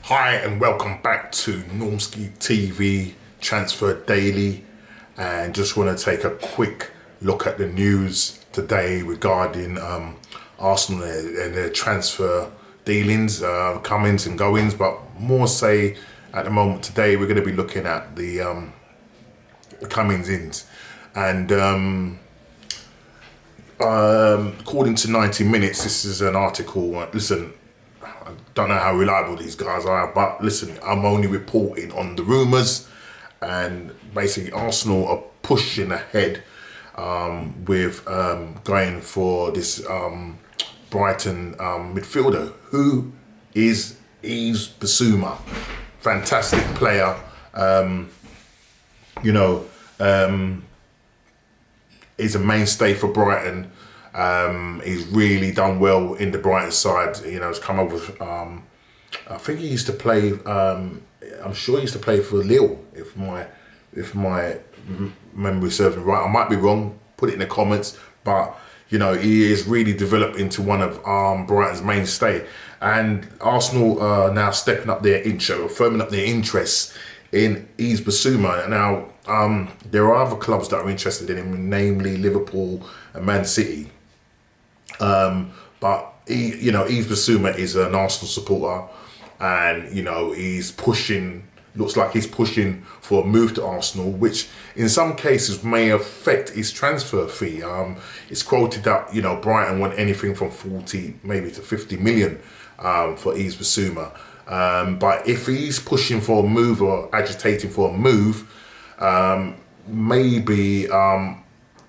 Hi and welcome back to Normski TV Transfer Daily, and just want to take a quick look at the news today regarding Arsenal and their transfer dealings, comings and goings, but more say at the moment today we're going to be looking at the comings ins. And according to 90 Minutes, this is an article. Listen, I don't know how reliable these guys are, but listen, I'm only reporting on the rumours, and basically Arsenal are pushing ahead with going for this Brighton midfielder, who is Yves Bissouma. Fantastic player, he's a mainstay for Brighton. He's really done well in the Brighton side. He's come over. I think he used to play. I'm sure he used to play for Lille, if my memory serves me right. I might be wrong. Put it in the comments. But he is really developed into one of Brighton's mainstay. And Arsenal are now stepping up their firming up their interest in Yves Bissouma. Now, there are other clubs that are interested in him, namely Liverpool and Man City. But Yves Bissouma is an Arsenal supporter, and he's pushing. Looks like he's pushing for a move to Arsenal, which in some cases may affect his transfer fee. It's quoted that Brighton want anything from 40 maybe to 50 million for Yves Bissouma. But if he's pushing for a move or agitating for a move, maybe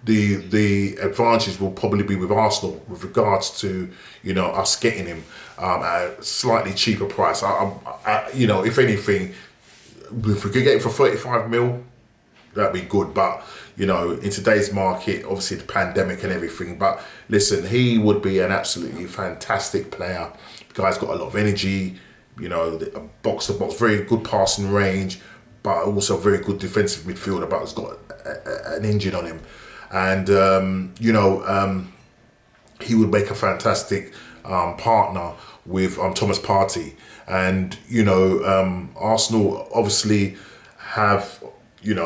the advantage will probably be with Arsenal with regards to us getting him at a slightly cheaper price. If anything, if we could get him for 35 mil, that'd be good. But in today's market, obviously the pandemic and everything. But listen, he would be an absolutely fantastic player. The guy's got a lot of energy. Box to box, very good passing range, but also very good defensive midfielder. But has got an engine on him, and he would make a fantastic partner with Thomas Partey. And Arsenal obviously have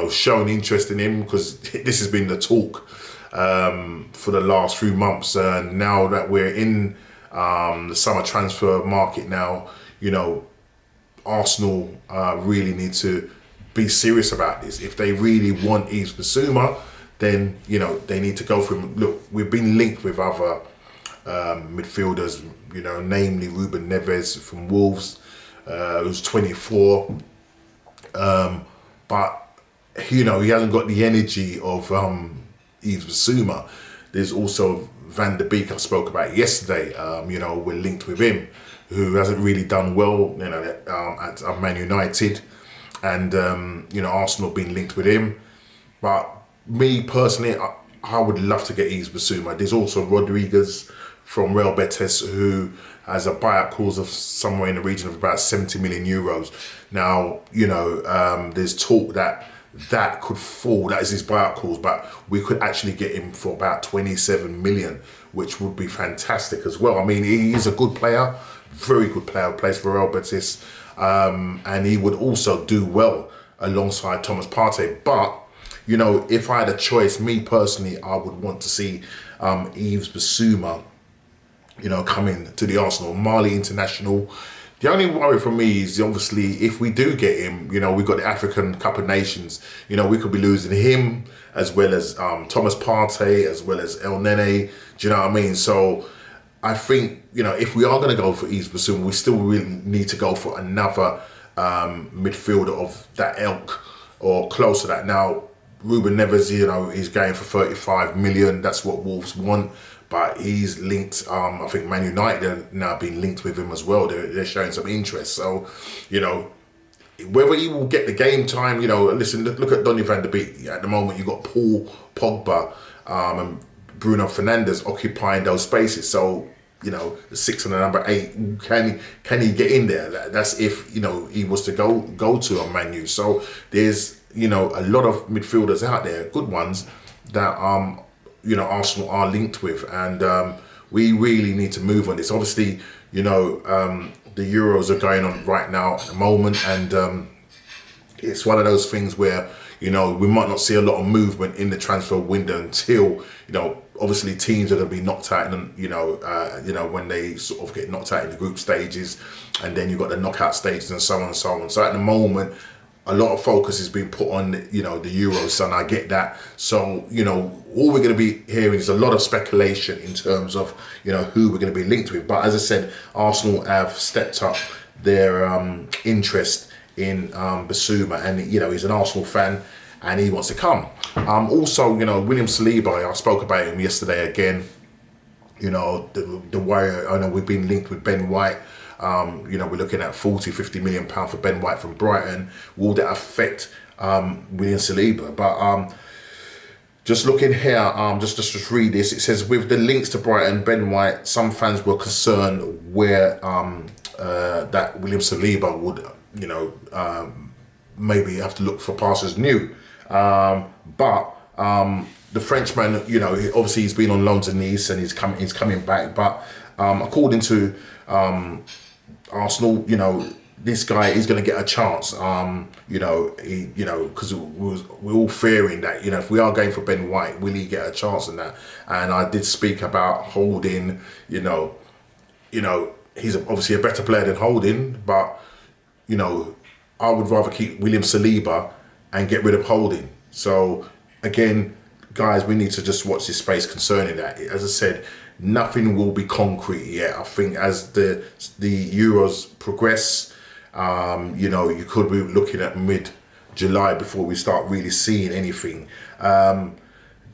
shown interest in him, because this has been the talk for the last few months. And now that we're in the summer transfer market now, Arsenal really need to be serious about this. If they really want Yves Bissouma, then they need to go for him. Look, we've been linked with other midfielders, namely Ruben Neves from Wolves, who's 24, but he hasn't got the energy of Yves Bissouma. There's also Van der Beek, I spoke about yesterday. We're linked with him, who hasn't really done well at Man United, and Arsenal been linked with him. But me personally, I would love to get Yves Bissouma. There's also Rodriguez from Real Betis, who has a buyout clause of somewhere in the region of about 70 million euros. Now, there's talk that could fall. That is his buyout clause, but we could actually get him for about 27 million, which would be fantastic as well. I mean, he is a good player, very good player, plays for Real Betis, and he would also do well alongside Thomas Partey. But if I had a choice, me personally, I would want to see Yves Bissouma coming to the Arsenal. Mali international. The only worry for me is obviously if we do get him, we've got the African Cup of Nations. We could be losing him as well as Thomas Partey, as well as El Nene. Do you know what I mean? So I think, if we are going to go for Yves Bissouma, we still really need to go for another midfielder of that ilk or close to that. Now, Ruben Neves, he's going for 35 million. That's what Wolves want. But he's linked, I think Man United are now being linked with him as well. They're showing some interest. So, whether he will get the game time, listen, look at Donny van der Beek. At the moment, you've got Paul Pogba and Bruno Fernandes occupying those spaces. So, the 6 and the number 8, can he get in there? That's if, he was to go to a Man U. So, there's, a lot of midfielders out there, good ones, that Arsenal are linked with, and we really need to move on this. Obviously, the Euros are going on right now at the moment, and it's one of those things where, you know, we might not see a lot of movement in the transfer window until, you know, obviously teams are going to be knocked out, and you know, when they sort of get knocked out in the group stages, and then you've got the knockout stages and so on and so on. So at the moment, a lot of focus is being put on, you know, the Euros, and I get that. So, you know, all we're going to be hearing is a lot of speculation in terms of, you know, who we're going to be linked with. But as I said, Arsenal have stepped up their interest in Bissouma, and you know, he's an Arsenal fan and he wants to come. Also, you know, William Saliba, I spoke about him yesterday again. You know, the way I know we've been linked with Ben White. You know, we're looking at 40-50 million pound for Ben White from Brighton. Will that affect William Saliba? But just looking here, just read this. It says, with the links to Brighton, Ben White, some fans were concerned where that William Saliba would, you know, maybe have to look for passers new. But the Frenchman, you know, obviously he's been on loans in Nice and he's coming back. But according to Arsenal, you know, this guy is going to get a chance. You know, because we're all fearing that, you know, if we are going for Ben White, will he get a chance in that? And I did speak about Holding. You know, he's obviously a better player than Holding, but you know, I would rather keep William Saliba and get rid of Holding. So again, guys, we need to just watch this space concerning that. As I said, nothing will be concrete yet. I think as the Euros progress, you know, you could be looking at mid-July before we start really seeing anything.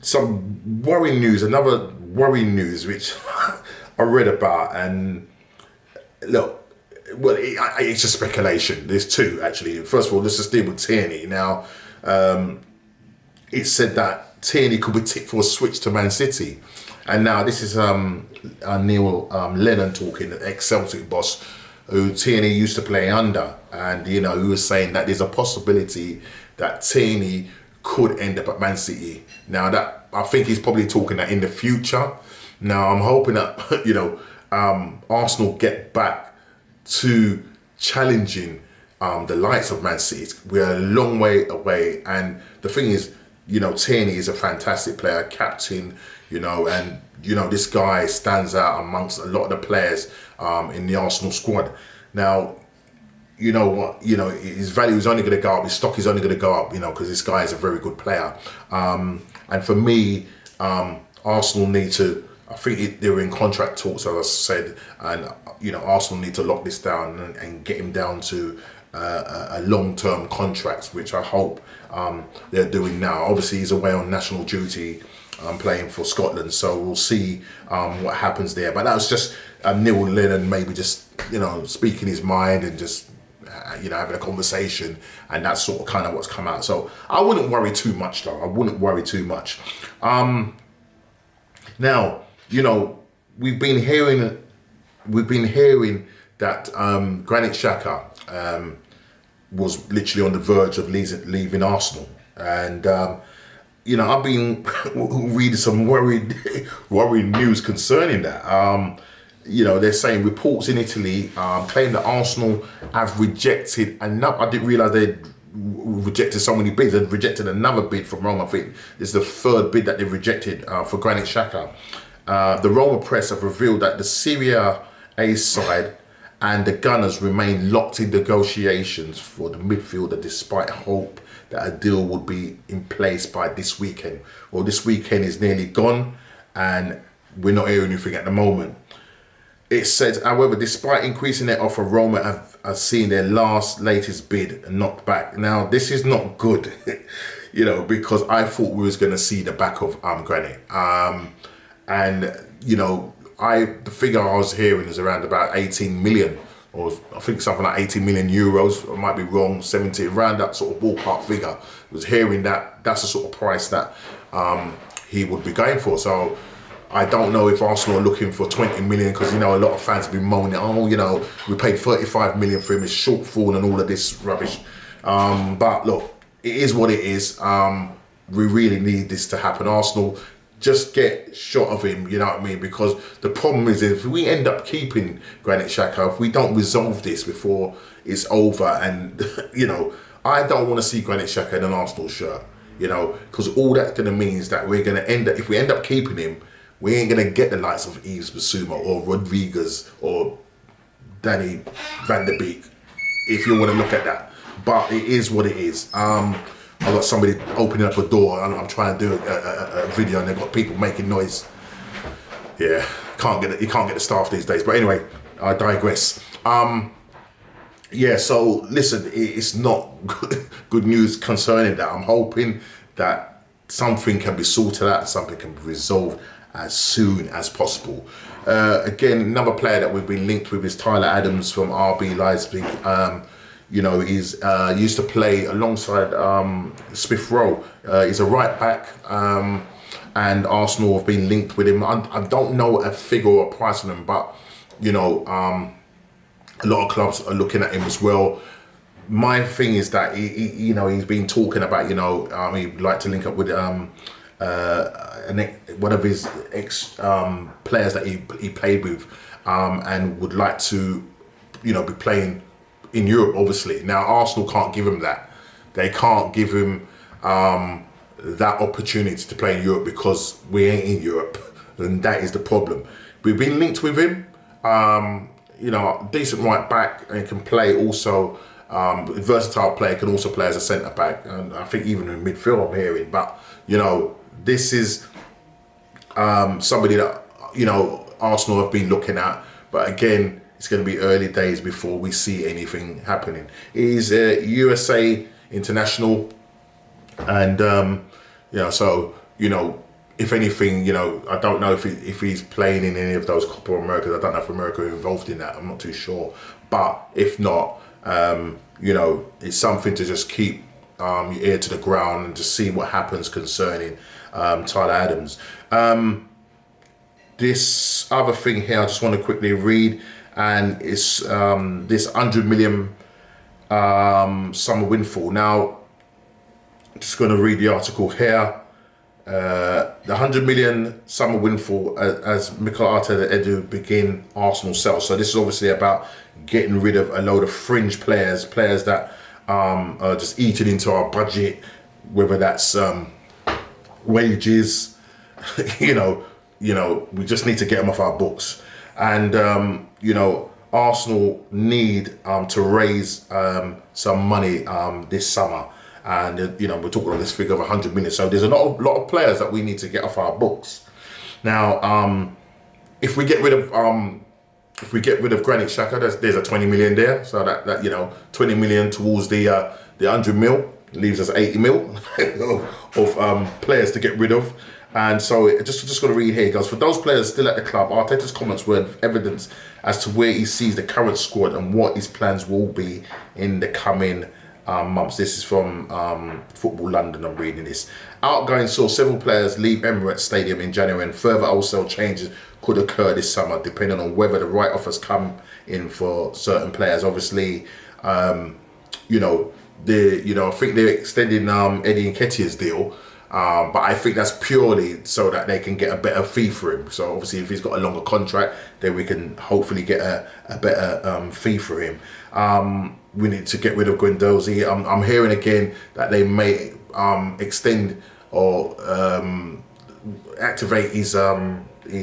Some worrying news, another worrying news which I read about, and look, well, it's just speculation. There's two, actually. First of all, let's just deal with Tierney. Now, it said that Tierney could be tipped for a switch to Man City. And now this is Neil Lennon talking, the ex-Celtic boss, who Tierney used to play under. And, you know, who was saying that there's a possibility that Tierney could end up at Man City. Now, that I think he's probably talking that in the future. Now, I'm hoping that, you know, Arsenal get back to challenging the likes of Man City. We're a long way away, and the thing is, you know, Tierney is a fantastic player, captain, you know, and you know, this guy stands out amongst a lot of the players in the Arsenal squad. Now, you know what, you know, his value is only going to go up, his stock is only going to go up, you know, because this guy is a very good player. And for me, Arsenal need to, I think they were in contract talks, as I said, and you know, Arsenal need to lock this down and get him down to a long-term contract, which I hope they're doing now. Obviously, he's away on national duty, playing for Scotland, so we'll see what happens there. But that was just Neil Lennon maybe just, you know, speaking his mind and just, you know, having a conversation, and that's sort of kind of what's come out. So I wouldn't worry too much, though. I wouldn't worry too much. Now, you know, we've been hearing that Granit Xhaka was literally on the verge of leaving Arsenal, and you know, I've been reading some worrying news concerning that. You know, they're saying reports in Italy claim that Arsenal have rejected enough. I didn't realise they'd rejected so many bids. They've rejected another bid from Roma. I think this is the third bid that they've rejected for Granit Xhaka. The Roma press have revealed that the Serie A side and the Gunners remain locked in negotiations for the midfielder, despite hope that a deal would be in place by this weekend. Well, this weekend is nearly gone, and we're not hearing anything at the moment. It says, however, despite increasing their offer, Roma have seen their latest bid knocked back. Now, this is not good, you know, because I thought we was going to see the back of Granit. And, you know, the figure I was hearing is around about 18 million, or I think something like 80 million euros. I might be wrong, 70, around that sort of ballpark figure. I was hearing that that's the sort of price that he would be going for. So I don't know if Arsenal are looking for 20 million, because, you know, a lot of fans have been moaning, oh, you know, we paid 35 million for him, it's shortfall and all of this rubbish. But look, it is what it is. We really need this to happen. Arsenal, just get shot of him, you know what I mean? Because the problem is, if we end up keeping Granit Xhaka, if we don't resolve this before it's over, and you know, I don't want to see Granit Xhaka in an Arsenal shirt, you know, because all that's going to mean is that we're going to end up, if we end up keeping him, we ain't going to get the likes of Yves Bissouma or Rodriguez or Danny Van der Beek, if you want to look at that. But it is what it is. I've got somebody opening up a door and I'm trying to do a video and they've got people making noise. Yeah, you can't get the staff these days. But anyway, I digress. Yeah, so listen, it's not good news concerning that. I'm hoping that something can be sorted out, something can be resolved as soon as possible. Again, another player that we've been linked with is Tyler Adams from RB Leipzig. You know, he's used to play alongside Smith Rowe. He's a right back, and Arsenal have been linked with him. I don't know a figure or a price on him, but you know, a lot of clubs are looking at him as well. My thing is that you know, he's been talking about, you know, he'd like to link up with one of his ex players that he played with, and would like to, you know, be playing in Europe, obviously. Now, Arsenal can't give him that. They can't give him that opportunity to play in Europe because we ain't in Europe, and that is the problem. We've been linked with him. You know, decent right back, and can play also. Versatile player, can also play as a centre back, and I think even in midfield I'm hearing. But you know, this is somebody that, you know, Arsenal have been looking at. But again, it's going to be early days before we see anything happening. He's a USA international, and you know, so you know, if anything, you know, I don't know if he's playing in any of those Copa Americas. I don't know if America is involved in that. I'm not too sure. But if not, you know, it's something to just keep your ear to the ground and just see what happens concerning Tyler Adams. This other thing here, I just want to quickly read. And it's this 100 million summer windfall. Now, I'm just going to read the article here. The 100 million summer windfall as Mikel Arteta Edu begin Arsenal sell. So this is obviously about getting rid of a load of fringe players that are just eating into our budget, whether that's wages. you know, we just need to get them off our books. And you know, Arsenal need to raise some money this summer, and you know, we're talking about this figure of 100 million. So there's a lot of players that we need to get off our books. Now, if we get rid of Granit Xhaka, there's a 20 million there. So that you know, 20 million towards the 100 mil leaves us 80 mil of players to get rid of. And so just going to read here, it goes, for those players still at the club, Arteta's comments were evidence as to where he sees the current squad and what his plans will be in the coming months. This is from Football London, I'm reading this. Outgoing saw several players leave Emirates Stadium in January, and further wholesale changes could occur this summer, depending on whether the right offers come in for certain players. Obviously, you know, I think they're extending Eddie Nketiah's deal. But I think that's purely so that they can get a better fee for him. So obviously, if he's got a longer contract, then we can hopefully get a better fee for him. We need to get rid of Guendouzi. I'm hearing again that they may extend or activate his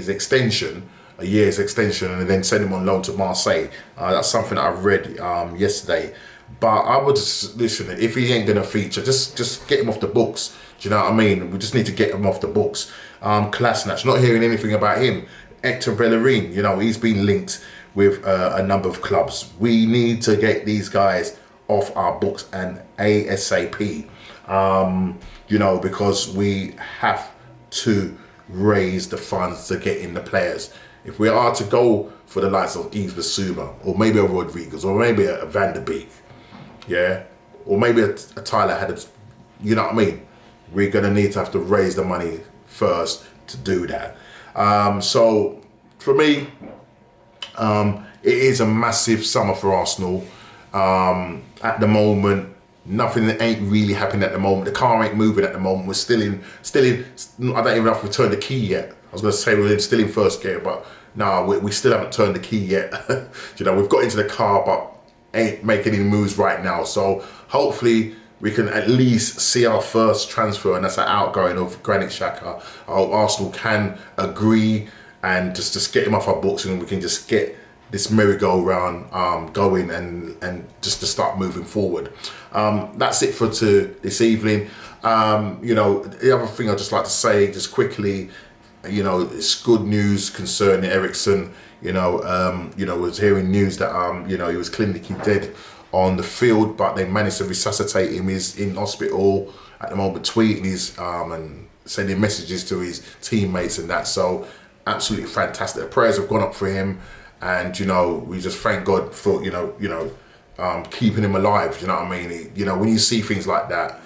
extension, a year's extension, and then send him on loan to Marseille. That's something that I've read yesterday. But I would just, listen, if he ain't going to feature, just get him off the books. Do you know what I mean? We just need to get him off the books. Kolasinac, not hearing anything about him. Hector Bellerin, you know, he's been linked with a number of clubs. We need to get these guys off our books and ASAP. You know, because we have to raise the funds to get in the players. If we are to go for the likes of Yves Bissouma, or maybe a Rodriguez, or maybe a Van der Beek, yeah, or maybe a Tyler Adams, you know what I mean? We're going to have to raise the money first to do that. So for me, it is a massive summer for Arsenal. At the moment, Nothing ain't really happening at the moment. The car ain't moving at the moment. We're still in. I don't even have to turn the key yet. I was going to say still in first gear, but no, we still haven't turned the key yet. You know, we've got into the car, but ain't making any moves right now. So hopefully we can at least see our first transfer, and that's an outgoing of Granit Xhaka. I hope Arsenal can agree and just get him off our books, and we can just get this merry-go-round going and just to start moving forward. That's it for this evening. You know, the other thing I'd just like to say just quickly, you know, it's good news concerning Eriksen. You know, was hearing news that you know, he was clinically dead on the field, but they managed to resuscitate him. He's in hospital at the moment, tweeting his and sending messages to his teammates and that. So absolutely fantastic. The prayers have gone up for him, and you know, we just thank God for keeping him alive. You know what I mean? You know, when you see things like that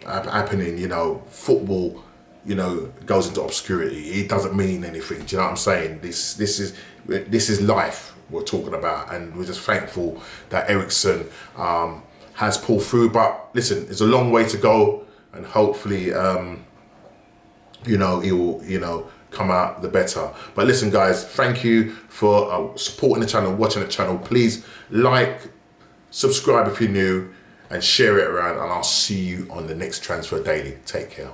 happening, you know, football, you know, goes into obscurity. It doesn't mean anything. Do you know what I'm saying? This is life we're talking about, and we're just thankful that Eriksen has pulled through. But listen, there's a long way to go, and hopefully, you know, he will, you know, come out the better. But listen, guys, thank you for supporting the channel, watching the channel. Please like, subscribe if you're new, and share it around. And I'll see you on the next Transfer Daily. Take care.